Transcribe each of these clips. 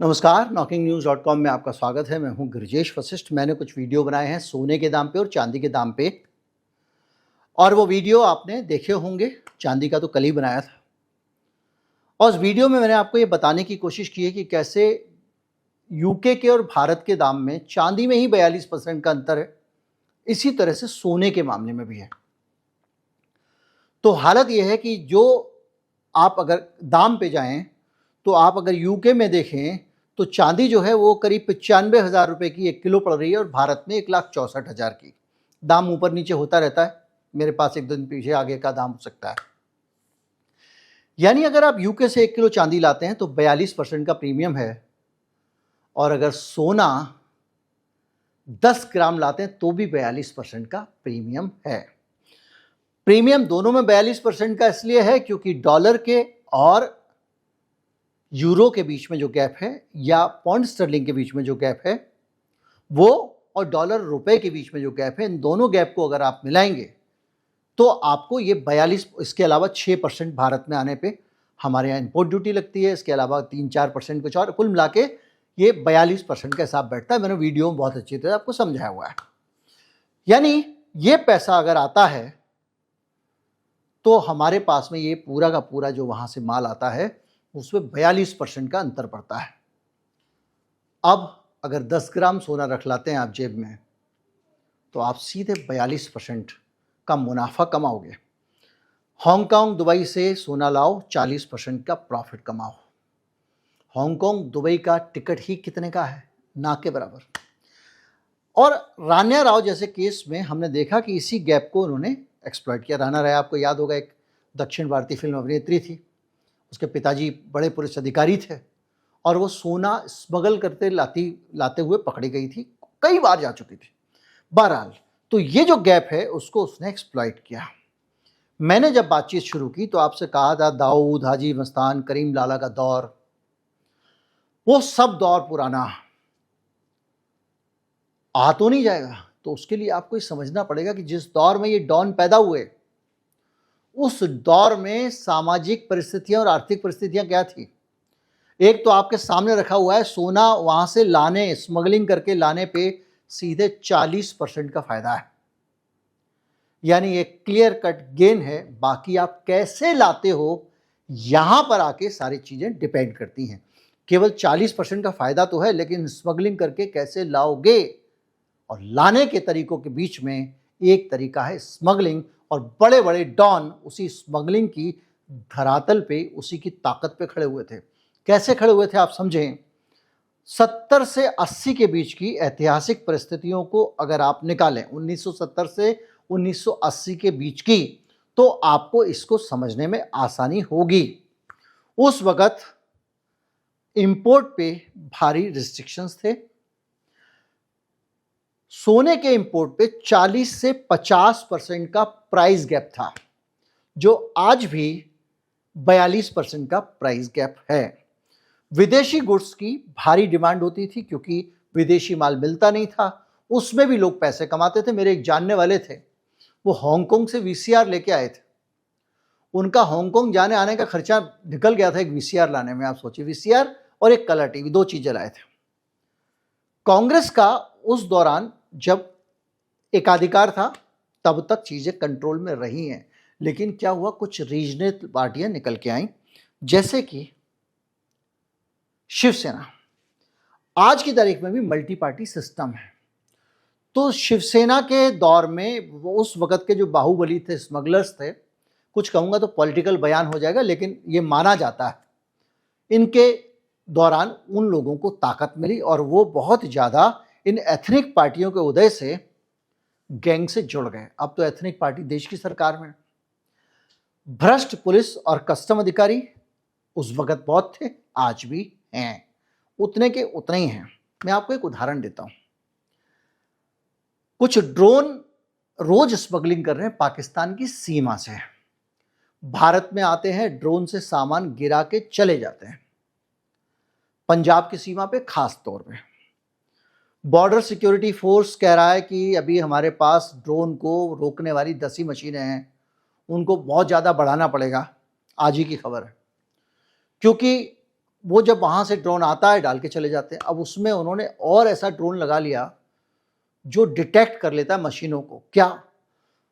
नमस्कार, knocking-news.com में आपका स्वागत है। मैं हूं गिरिजेश वशिष्ठ। मैंने कुछ वीडियो बनाए हैं सोने के दाम पे और चांदी के दाम पे, और वो वीडियो आपने देखे होंगे। चांदी का तो कल ही बनाया था, और उस वीडियो में मैंने आपको ये बताने की कोशिश की है कि कैसे यूके के और भारत के दाम में चांदी में ही 42% का अंतर है, इसी तरह से सोने के मामले में भी है। तो हालत यह है कि जो आप अगर दाम पे जाएं तो आप अगर यूके में देखें तो चांदी जो है वो करीब 95,000 रुपये की 1 किलो पड़ रही है, और भारत में 1,64,000 की। दाम ऊपर नीचे होता रहता है, मेरे पास एक दिन पीछे आगे का दाम हो सकता है। यानी अगर आप यूके से 1 किलो चांदी लाते हैं तो 42% का प्रीमियम है, और अगर सोना 10 ग्राम लाते हैं तो भी 42% का प्रीमियम है। प्रीमियम दोनों में 42% का इसलिए है क्योंकि डॉलर के और यूरो के बीच में जो गैप है, या पाउंड स्टर्लिंग के बीच में जो गैप है वो, और डॉलर रुपए के बीच में जो गैप है, इन दोनों गैप को अगर आप मिलाएंगे तो आपको ये 42, इसके अलावा 6% भारत में आने पे हमारे यहाँ इंपोर्ट ड्यूटी लगती है, इसके अलावा 3-4% कुछ और, कुल मिला के ये 42% का हिसाब बैठता है। मैंने वीडियो में बहुत अच्छी तरह आपको समझाया हुआ है। यानी ये पैसा अगर आता है तो हमारे पास में ये पूरा का पूरा जो वहाँ से माल आता है उसमें 42% का अंतर पड़ता है। अब अगर 10 ग्राम सोना रख लाते हैं आप जेब में तो आप सीधे 42% का मुनाफा कमाओगे। हांगकांग दुबई से सोना लाओ, 40% का प्रॉफिट कमाओ। हांगकांग दुबई का टिकट ही कितने का है? ना के बराबर। और रान्या राव जैसे केस में हमने देखा कि इसी गैप को उन्होंने एक्सप्लॉइट किया। रान्या राव आपको याद होगा, एक दक्षिण भारतीय फिल्म अभिनेत्री थी, उसके पिताजी बड़े पुलिस अधिकारी थे, और वो सोना स्मगल करते लाते हुए पकड़ी गई थी, कई बार जा चुकी थी। बहरहाल, तो ये जो गैप है उसको उसने एक्सप्लॉइट किया। मैंने जब बातचीत शुरू की तो आपसे कहा था दाऊद, हाजी मस्तान, करीम लाला का दौर, वो सब दौर पुराना आ तो नहीं जाएगा। तो उसके लिए आपको ये समझना पड़ेगा कि जिस दौर में ये डॉन पैदा हुए उस दौर में सामाजिक परिस्थितियां और आर्थिक परिस्थितियां क्या थी। एक तो आपके सामने रखा हुआ है, सोना वहां से लाने, स्मगलिंग करके लाने पे सीधे 40% का फायदा है, यानी एक क्लियर कट गेन है। बाकी आप कैसे लाते हो यहां पर आके सारी चीजें डिपेंड करती हैं। केवल 40% का फायदा तो है, लेकिन स्मगलिंग करके कैसे लाओगे और लाने के तरीकों के बीच में एक तरीका है स्मगलिंग, और बड़े बड़े डॉन उसी स्मगलिंग की धरातल पे, उसी की ताकत पे खड़े हुए थे। कैसे खड़े हुए थे आप समझें। 70 से 80 के बीच की ऐतिहासिक परिस्थितियों को अगर आप निकालें, 1970 से 1980 के बीच की, तो आपको इसको समझने में आसानी होगी। उस वक्त इंपोर्ट पे भारी रिस्ट्रिक्शंस थे। सोने के इंपोर्ट पे 40 से 50% का प्राइस गैप था, जो आज भी 42% का प्राइस गैप है। विदेशी गुड्स की भारी डिमांड होती थी क्योंकि विदेशी माल मिलता नहीं था, उसमें भी लोग पैसे कमाते थे। मेरे एक जानने वाले थे, वो हांगकांग से वीसीआर लेके आए थे। उनका हांगकांग जाने आने का खर्चा निकल गया था एक वीसीआर लाने में। आप सोचिए, वीसीआर और एक कलर टीवी, 2 चीजें लाए थे। कांग्रेस का उस दौरान जब एकाधिकार था तब तक चीजें कंट्रोल में रही हैं, लेकिन क्या हुआ, कुछ रीजनल पार्टियां निकल के आईं, जैसे कि शिवसेना। आज की तारीख में भी मल्टी पार्टी सिस्टम है। तो शिवसेना के दौर में उस वक्त के जो बाहुबली थे, स्मगलर्स थे, कुछ कहूंगा तो पॉलिटिकल बयान हो जाएगा, लेकिन ये माना जाता है, इनके दौरान उन लोगों को ताकत मिली और वो बहुत ज़्यादा इन एथनिक पार्टियों के उदय से गैंग से जुड़ गए। अब तो एथनिक पार्टी देश की सरकार में। भ्रष्ट पुलिस और कस्टम अधिकारी उस वक्त बहुत थे, आज भी हैं, उतने के उतने ही हैं। मैं आपको एक उदाहरण देता हूं। कुछ ड्रोन रोज स्मगलिंग कर रहे हैं पाकिस्तान की सीमा से, भारत में आते हैं, ड्रोन से सामान गिरा के चले जाते हैं। पंजाब की सीमा पे खास तौर पे बॉर्डर सिक्योरिटी फोर्स कह रहा है कि अभी हमारे पास ड्रोन को रोकने वाली 10 ही मशीनें हैं, उनको बहुत ज़्यादा बढ़ाना पड़ेगा। आज ही की खबर है, क्योंकि वो जब वहाँ से ड्रोन आता है डाल के चले जाते हैं। अब उसमें उन्होंने और ऐसा ड्रोन लगा लिया जो डिटेक्ट कर लेता है मशीनों को। क्या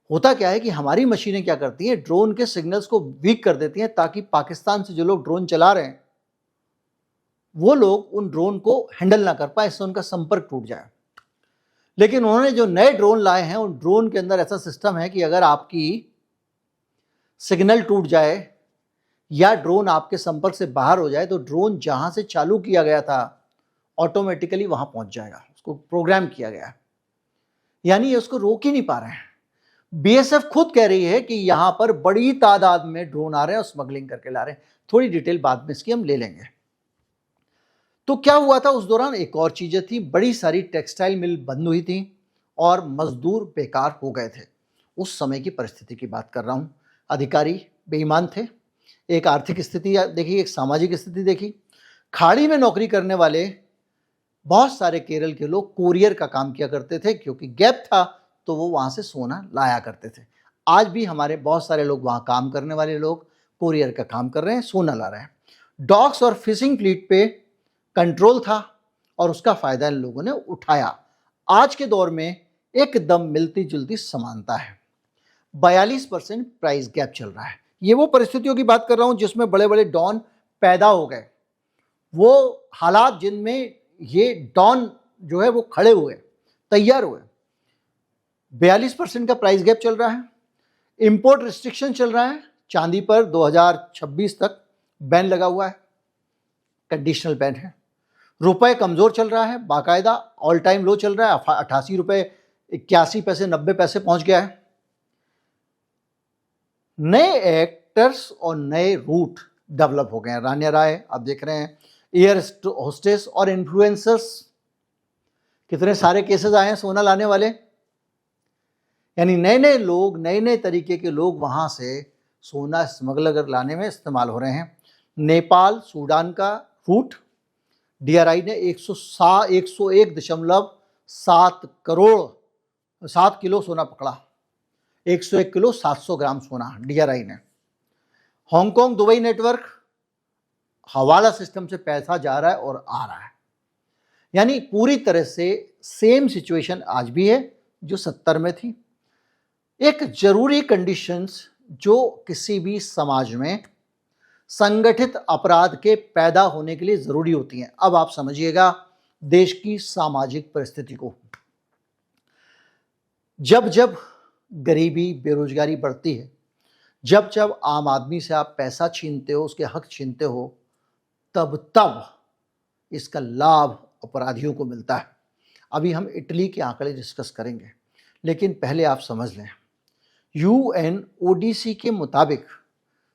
होता क्या है कि हमारी मशीनें क्या करती हैं, ड्रोन के सिग्नल्स को वीक कर देती हैं ताकि पाकिस्तान से जो लोग ड्रोन चला रहे हैं वो लोग उन ड्रोन को हैंडल ना कर पाए, इससे उनका संपर्क टूट जाए। लेकिन उन्होंने जो नए ड्रोन लाए हैं उन ड्रोन के अंदर ऐसा सिस्टम है कि अगर आपकी सिग्नल टूट जाए या ड्रोन आपके संपर्क से बाहर हो जाए तो ड्रोन जहां से चालू किया गया था ऑटोमेटिकली वहां पहुंच जाएगा। उसको प्रोग्राम किया गया है, यानी ये उसको रोक ही नहीं पा रहे हैं। बीएसएफ खुद कह रही है कि यहां पर बड़ी तादाद में ड्रोन आ रहे हैं और स्मगलिंग करके ला रहे हैं। थोड़ी डिटेल बाद में इसकी हम ले लेंगे। तो क्या हुआ था उस दौरान, एक और चीजें थी, बड़ी सारी टेक्सटाइल मिल बंद हुई थी और मजदूर बेकार हो गए थे। उस समय की परिस्थिति की बात कर रहा हूं। अधिकारी बेईमान थे। एक आर्थिक स्थिति देखी, एक सामाजिक स्थिति देखी। खाड़ी में नौकरी करने वाले बहुत सारे केरल के लोग कोरियर का काम किया करते थे, क्योंकि गैप था तो वो वहां से सोना लाया करते थे। आज भी हमारे बहुत सारे लोग वहां काम करने वाले लोग कोरियर का काम कर रहे हैं, सोना ला रहे हैं। डॉक्स और फिशिंग फ्लीट पे कंट्रोल था और उसका फायदा इन लोगों ने उठाया। आज के दौर में एकदम मिलती जुलती समानता है। 42% प्राइस गैप चल रहा है। ये वो परिस्थितियों की बात कर रहा हूं जिसमें बड़े बड़े डॉन पैदा हो गए, वो हालात जिनमें ये डॉन जो है वो खड़े हुए, तैयार हुए। 42% का प्राइस गैप चल रहा है। इंपोर्ट रिस्ट्रिक्शन चल रहा है। चांदी पर 2026 तक बैन लगा हुआ है, कंडीशनल बैन है। रुपए कमजोर चल रहा है, बाकायदा ऑल टाइम लो चल रहा है। 88 रुपए 81 पैसे 90 पैसे पहुंच गया है। नए एक्टर्स और नए रूट डेवलप हो गए हैं। रानिया राय आप देख रहे हैं, एयर होस्टेस और इन्फ्लुएंसर्स, कितने सारे केसेस आए हैं सोना लाने वाले। यानी नए नए लोग, नए नए तरीके के लोग वहां से सोना स्मगलर लाने में इस्तेमाल हो रहे हैं। नेपाल सूडान का रूट, डीआरआई ने 101.7 किलो सोना पकड़ा। 101 किलो 700 ग्राम सोना डीआरआई ने। हांगकांग दुबई नेटवर्क, हवाला सिस्टम से पैसा जा रहा है और आ रहा है। यानी पूरी तरह से सेम सिचुएशन आज भी है जो 70 में थी। एक जरूरी कंडीशंस जो किसी भी समाज में संगठित अपराध के पैदा होने के लिए जरूरी होती हैं। अब आप समझिएगा देश की सामाजिक परिस्थिति को। जब जब गरीबी बेरोजगारी बढ़ती है, जब जब आम आदमी से आप पैसा छीनते हो, उसके हक छीनते हो, तब तब इसका लाभ अपराधियों को मिलता है। अभी हम इटली के आंकड़े डिस्कस करेंगे, लेकिन पहले आप समझ लें यूएनओडीसी के मुताबिक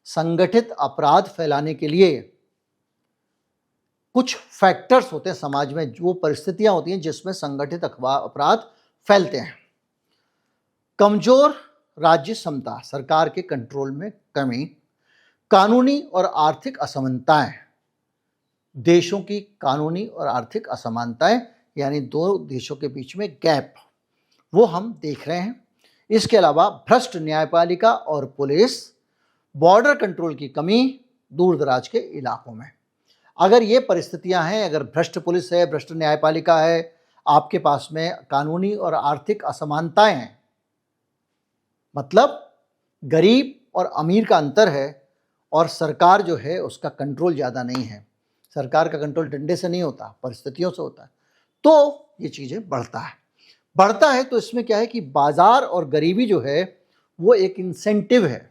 संगठित अपराध फैलाने के लिए कुछ फैक्टर्स होते हैं समाज में, जो परिस्थितियां होती हैं जिसमें संगठित अपराध फैलते हैं। कमजोर राज्य क्षमता, सरकार के कंट्रोल में कमी, कानूनी और आर्थिक असमानताएं, देशों की कानूनी और आर्थिक असमानताएं यानी दो देशों के बीच में गैप, वो हम देख रहे हैं। इसके अलावा भ्रष्ट न्यायपालिका और पुलिस, बॉर्डर कंट्रोल की कमी दूर दराज के इलाकों में। अगर ये परिस्थितियां हैं, अगर भ्रष्ट पुलिस है, भ्रष्ट न्यायपालिका है, आपके पास में कानूनी और आर्थिक असमानताएं हैं, मतलब गरीब और अमीर का अंतर है, और सरकार जो है उसका कंट्रोल ज़्यादा नहीं है। सरकार का कंट्रोल डंडे से नहीं होता, परिस्थितियों से होता है। तो ये चीज़ें बढ़ता है तो इसमें क्या है कि बाजार और गरीबी जो है वो एक इंसेंटिव है।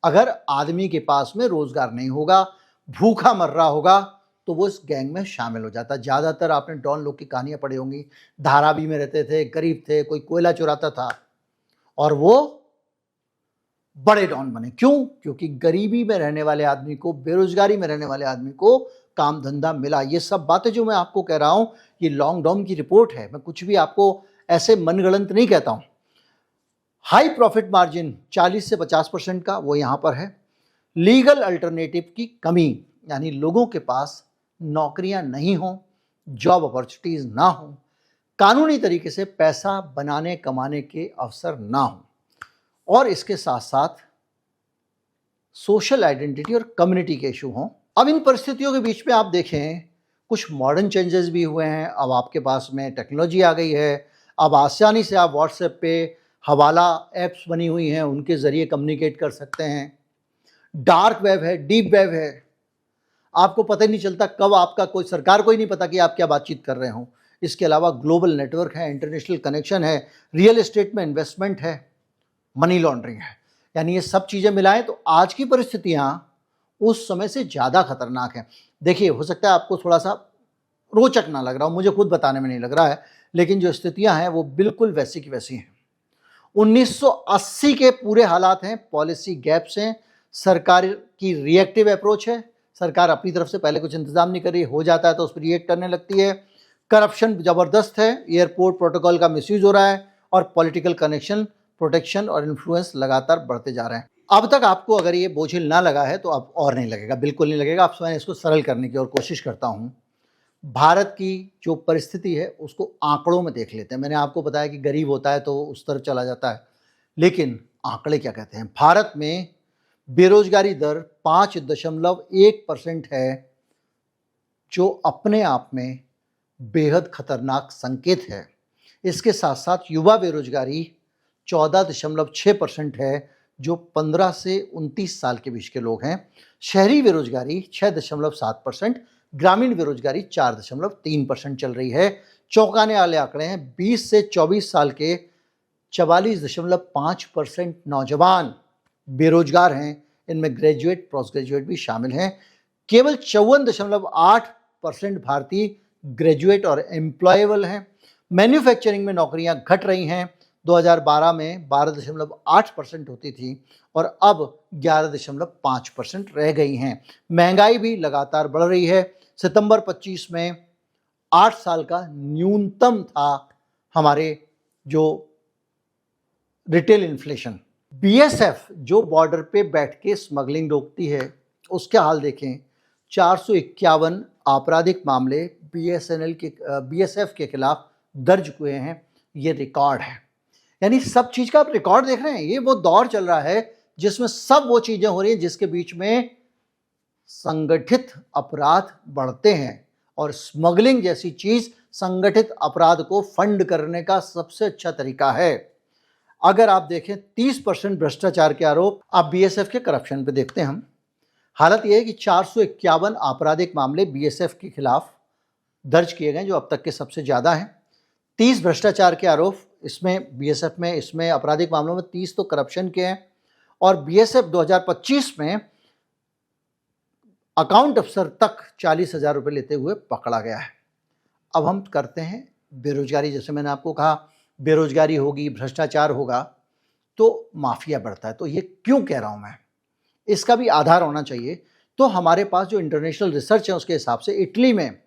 अगर आदमी के पास में रोजगार नहीं होगा, भूखा मर रहा होगा, तो वो इस गैंग में शामिल हो जाता है। ज़्यादातर आपने डॉन लोग की कहानियां पढ़ी होंगी। धारावी में रहते थे, गरीब थे, कोई कोयला चुराता था और वो बड़े डॉन बने। क्यों? क्योंकि गरीबी में रहने वाले आदमी को, बेरोजगारी में रहने वाले आदमी को काम धंधा मिला। ये सब बातें जो मैं आपको कह रहा हूं, ये लॉन्गडॉन की रिपोर्ट है। मैं कुछ भी आपको ऐसे मनगढ़ंत नहीं कहता हूं। हाई प्रॉफिट मार्जिन 40 से 50% का, वो यहां पर है। लीगल अल्टरनेटिव की कमी, यानी लोगों के पास नौकरियां नहीं हो, जॉब अपॉर्चुनिटीज ना हो, कानूनी तरीके से पैसा बनाने कमाने के अवसर ना हो, और इसके साथ साथ सोशल आइडेंटिटी और कम्युनिटी के इशू हों, अब इन परिस्थितियों के बीच में आप देखें कुछ मॉडर्न चेंजेस भी हुए हैं। अब आपके पास में टेक्नोलॉजी आ गई है। अब आसानी से आप व्हाट्सएप पे हवाला ऐप्स बनी हुई हैं, उनके ज़रिए कम्युनिकेट कर सकते हैं। डार्क वेब है, डीप वेब है, आपको पता ही नहीं चलता कब आपका कोई, सरकार को ही नहीं पता कि आप क्या बातचीत कर रहे हो। इसके अलावा ग्लोबल नेटवर्क है, इंटरनेशनल कनेक्शन है, रियल एस्टेट में इन्वेस्टमेंट है, मनी लॉन्ड्रिंग है। यानी ये सब चीज़ें मिलाएं तो आज की परिस्थितियाँ उस समय से ज़्यादा खतरनाक हैं। देखिए, हो सकता है आपको थोड़ा सा रोचक ना लग रहा हो, मुझे खुद बताने में नहीं लग रहा है, लेकिन जो स्थितियाँ हैं वो बिल्कुल वैसी की वैसी हैं। 1980 के पूरे हालात हैं, पॉलिसी गैप्स हैं, सरकार की रिएक्टिव अप्रोच है, सरकार अपनी तरफ से पहले कुछ इंतजाम नहीं कर रही, हो जाता है तो उस पर रिएक्ट करने लगती है। करप्शन ज़बरदस्त है, एयरपोर्ट प्रोटोकॉल का मिसयूज हो रहा है और पॉलिटिकल कनेक्शन, प्रोटेक्शन और इन्फ्लुएंस लगातार बढ़ते जा रहे हैं। अब तक आपको अगर ये बोझिल ना लगा है तो अब और नहीं लगेगा, बिल्कुल नहीं लगेगा। अब मैं इसको सरल करने की और कोशिश करता हूँ। भारत की जो परिस्थिति है उसको आंकड़ों में देख लेते हैं। मैंने आपको बताया कि गरीब होता है तो उस तरफ चला जाता है, लेकिन आंकड़े क्या कहते हैं। भारत में बेरोजगारी दर 5.1% है, जो अपने आप में बेहद खतरनाक संकेत है। इसके साथ साथ युवा बेरोजगारी 14.6% है, जो 15 से 29 साल के बीच के लोग हैं। शहरी बेरोजगारी 6.7%, ग्रामीण बेरोजगारी 4.3% चल रही है। चौंकाने वाले आंकड़े हैं, 20 से 24 साल के 44.5% नौजवान बेरोजगार हैं। इनमें ग्रेजुएट, पोस्ट ग्रेजुएट भी शामिल हैं। केवल 54.8% भारतीय ग्रेजुएट और एम्प्लॉयबल हैं। मैन्युफैक्चरिंग में नौकरियां घट रही हैं। 2012 में 12.8% होती थी और अब 11.5% रह गई हैं। महंगाई भी लगातार बढ़ रही है। सितंबर 25 में 8 साल का न्यूनतम था हमारे जो रिटेल इन्फ्लेशन। बीएसएफ जो बॉर्डर पे बैठ के स्मगलिंग रोकती है, उसके हाल देखें। 451 आपराधिक मामले बीएसएफ के खिलाफ दर्ज हुए हैं। ये रिकॉर्ड है। यानी सब चीज़ का आप रिकॉर्ड देख रहे हैं। ये वो दौर चल रहा है जिसमें सब वो चीज़ें हो रही हैं जिसके बीच में संगठित अपराध बढ़ते हैं, और स्मगलिंग जैसी चीज़ संगठित अपराध को फंड करने का सबसे अच्छा तरीका है। अगर आप देखें 30% भ्रष्टाचार के आरोप, आप बीएसएफ के करप्शन पे देखते हैं हम। हालत यह है कि 451 आपराधिक मामले बीएसएफ के खिलाफ दर्ज किए गए, जो अब तक के सबसे ज़्यादा हैं। 30 भ्रष्टाचार के आरोप इसमें बीएसएफ में, इसमें आपराधिक मामलों में 30 तो करप्शन के हैं। और बीएसएफ 2025 में अकाउंट अफसर तक 40,000 रुपये लेते हुए पकड़ा गया है। अब हम करते हैं बेरोजगारी। जैसे मैंने आपको कहा, बेरोजगारी होगी, भ्रष्टाचार होगा तो माफिया बढ़ता है। तो ये क्यों कह रहा हूँ मैं, इसका भी आधार होना चाहिए। तो हमारे पास जो इंटरनेशनल रिसर्च है उसके हिसाब से इटली में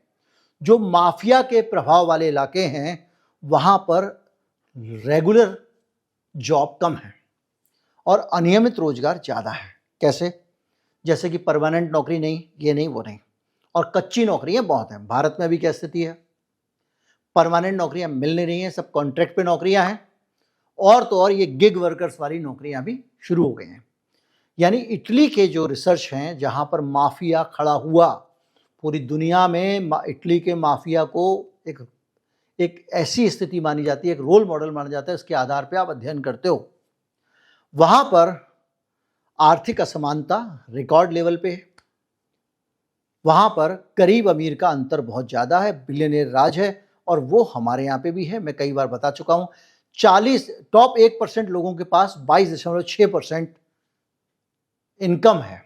जो माफिया के प्रभाव वाले इलाके हैं वहाँ पर रेगुलर जॉब कम है और अनियमित रोजगार ज़्यादा है। कैसे? जैसे कि परमानेंट नौकरी नहीं, ये नहीं वो नहीं, और कच्ची नौकरियां बहुत हैं। भारत में भी क्या स्थिति है, परमानेंट नौकरियां मिल नहीं रही हैं, सब कॉन्ट्रैक्ट पे नौकरियां हैं, और तो और ये गिग वर्कर्स वाली नौकरियां भी शुरू हो गई हैं। यानी इटली के जो रिसर्च हैं, जहां पर माफिया खड़ा हुआ, पूरी दुनिया में इटली के माफिया को एक ऐसी स्थिति मानी जाती है, एक रोल मॉडल माना जाता है, इसके आधार पर आप अध्ययन करते हो। वहां पर आर्थिक असमानता रिकॉर्ड लेवल पे है। वहां पर गरीब अमीर का अंतर बहुत ज़्यादा है, बिलियनियर राज है, और वो हमारे यहाँ पे भी है। मैं कई बार बता चुका हूँ, टॉप 1% लोगों के पास 22.6% इनकम है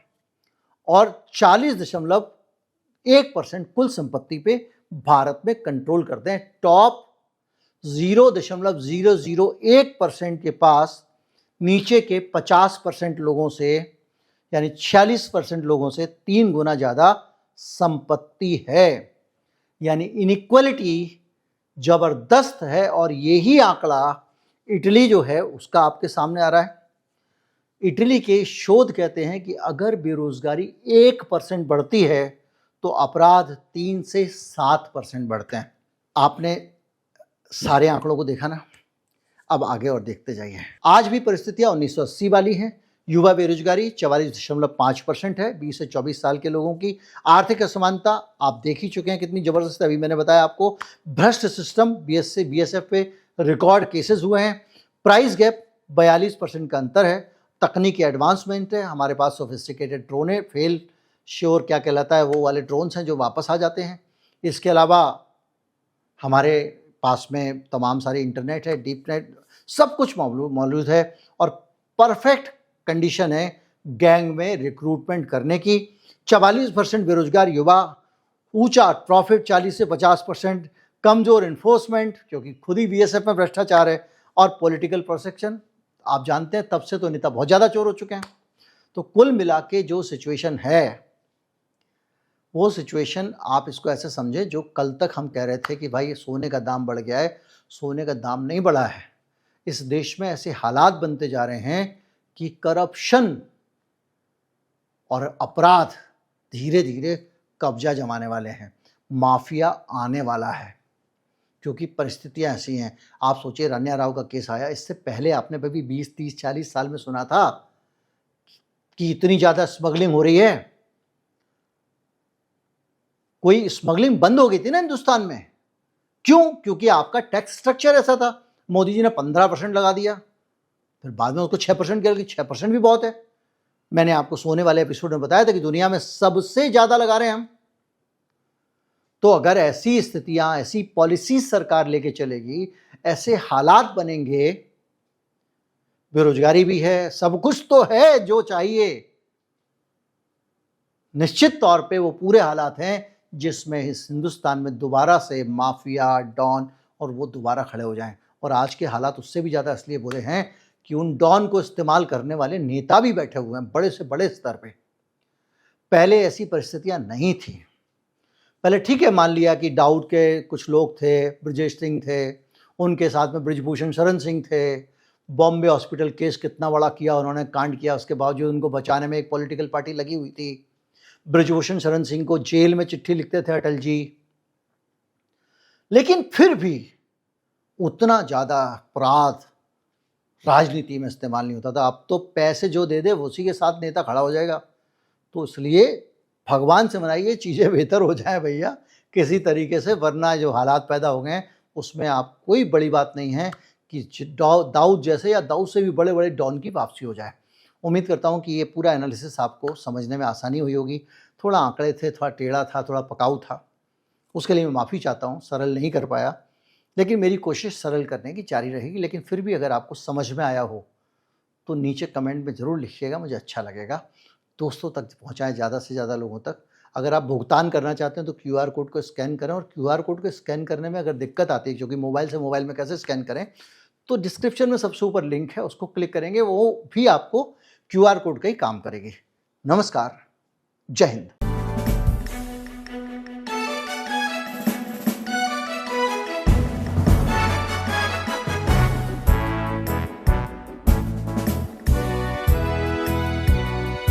और 40.1% कुल संपत्ति पे भारत में कंट्रोल करते हैं। टॉप 0.001% के पास नीचे के 50% लोगों से, यानी 46% लोगों से 3 गुना ज़्यादा संपत्ति है। यानी इनइक्वलिटी ज़बरदस्त है, और यही आंकड़ा इटली जो है उसका आपके सामने आ रहा है। इटली के शोध कहते हैं कि अगर बेरोजगारी 1% बढ़ती है तो अपराध 3 से 7% बढ़ते हैं। आपने सारे आंकड़ों को देखा ना, अब आगे और देखते जाइए। आज भी परिस्थितियां 1980 वाली हैं। युवा बेरोजगारी 44.5% है 20 से 24 साल के लोगों की। आर्थिक असमानता आप देख ही चुके हैं कितनी ज़बरदस्त है, अभी मैंने बताया आपको। भ्रष्ट सिस्टम, बीएस से बीएसएफ पे रिकॉर्ड केसेस हुए हैं। प्राइस गैप 42% का अंतर है। तकनीकी एडवांसमेंट है, हमारे पास सोफिस्टिकेटेड ड्रोन है, फेल श्योर क्या कहलाता है वो वाले ड्रोन्स हैं जो वापस आ जाते हैं। इसके अलावा हमारे पास में तमाम सारे इंटरनेट है, डीप नेट, सब कुछ मौजूद है और परफेक्ट कंडीशन है गैंग में रिक्रूटमेंट करने की। 44% बेरोजगार युवा, ऊंचा प्रॉफिट 40 से 50%, कमजोर इन्फोर्समेंट क्योंकि खुद ही बीएसएफ में भ्रष्टाचार है, और पॉलिटिकल प्रोसेक्शन। आप जानते हैं तब से तो नेता बहुत ज़्यादा चोर हो चुके हैं। तो कुल मिला के जो सिचुएशन है वो सिचुएशन आप इसको ऐसे समझे, जो कल तक हम कह रहे थे कि भाई सोने का दाम बढ़ गया है, सोने का दाम नहीं बढ़ा है। इस देश में ऐसे हालात बनते जा रहे हैं कि करप्शन और अपराध धीरे धीरे कब्जा जमाने वाले हैं, माफिया आने वाला है, क्योंकि परिस्थितियां ऐसी हैं। आप सोचिए रन्या राव का केस आया, इससे पहले आपने कभी 20, 30, 40 साल में सुना था कि इतनी ज़्यादा स्मगलिंग हो रही है? कोई स्मगलिंग बंद हो गई थी ना हिंदुस्तान में। क्यों? क्योंकि आपका टैक्स स्ट्रक्चर ऐसा था। मोदी जी ने 15% लगा दिया, फिर बाद में उसको 6% कर दी। 6% भी बहुत है। मैंने आपको सोने वाले एपिसोड में बताया था कि दुनिया में सबसे ज़्यादा लगा रहे हैं हम। तो अगर ऐसी स्थितियां, ऐसी पॉलिसी सरकार लेके चलेगी, ऐसे हालात बनेंगे, बेरोजगारी भी है, सब कुछ तो है जो चाहिए, निश्चित तौर पे वो पूरे हालात हैं जिसमें इस हिंदुस्तान में दोबारा से माफिया, डॉन और वो दोबारा खड़े हो जाएं। और आज के हालात उससे भी ज़्यादा इसलिए बुरे हैं कि उन डॉन को इस्तेमाल करने वाले नेता भी बैठे हुए हैं बड़े से बड़े स्तर पे। पहले ऐसी परिस्थितियां नहीं थी। पहले ठीक है, मान लिया कि दाऊद के कुछ लोग थे, ब्रजेश सिंह थे, उनके साथ में बृजभूषण शरण सिंह थे। बॉम्बे हॉस्पिटल केस कितना बड़ा किया उन्होंने, कांड किया, उसके बावजूद उनको बचाने में एक पॉलिटिकल पार्टी लगी हुई थी। बृजभूषण शरण सिंह को जेल में चिट्ठी लिखते थे अटल जी, लेकिन फिर भी उतना ज़्यादा अपराध राजनीति में इस्तेमाल नहीं होता था। अब तो पैसे जो दे दे उसी के साथ नेता खड़ा हो जाएगा। तो इसलिए भगवान से मनाइए चीज़ें बेहतर हो जाए भैया किसी तरीके से, वरना जो हालात पैदा हो गए हैं उसमें आप कोई बड़ी बात नहीं है कि दाऊद जैसे या दाऊद से भी बड़े बड़े डॉन की वापसी हो जाए। उम्मीद करता हूँ कि ये पूरा एनालिसिस आपको समझने में आसानी हुई होगी। थोड़ा आंकड़े थे, थोड़ा टेढ़ा था, थोड़ा पकाऊ था, उसके लिए मैं माफ़ी चाहता हूँ, सरल नहीं कर पाया, लेकिन मेरी कोशिश सरल करने की जारी रहेगी। लेकिन फिर भी अगर आपको समझ में आया हो तो नीचे कमेंट में ज़रूर लिखिएगा, मुझे अच्छा लगेगा। दोस्तों तक पहुँचाएँ, ज़्यादा से ज़्यादा लोगों तक। अगर आप भुगतान करना चाहते हैं तो QR कोड को स्कैन करें, और QR कोड को स्कैन करने में अगर दिक्कत आती है, क्योंकि मोबाइल से मोबाइल में कैसे स्कैन करें, तो डिस्क्रिप्शन में सबसे ऊपर लिंक है, उसको क्लिक करेंगे, वो भी आपको QR कोड का ही काम करेगी। नमस्कार, जय हिंद।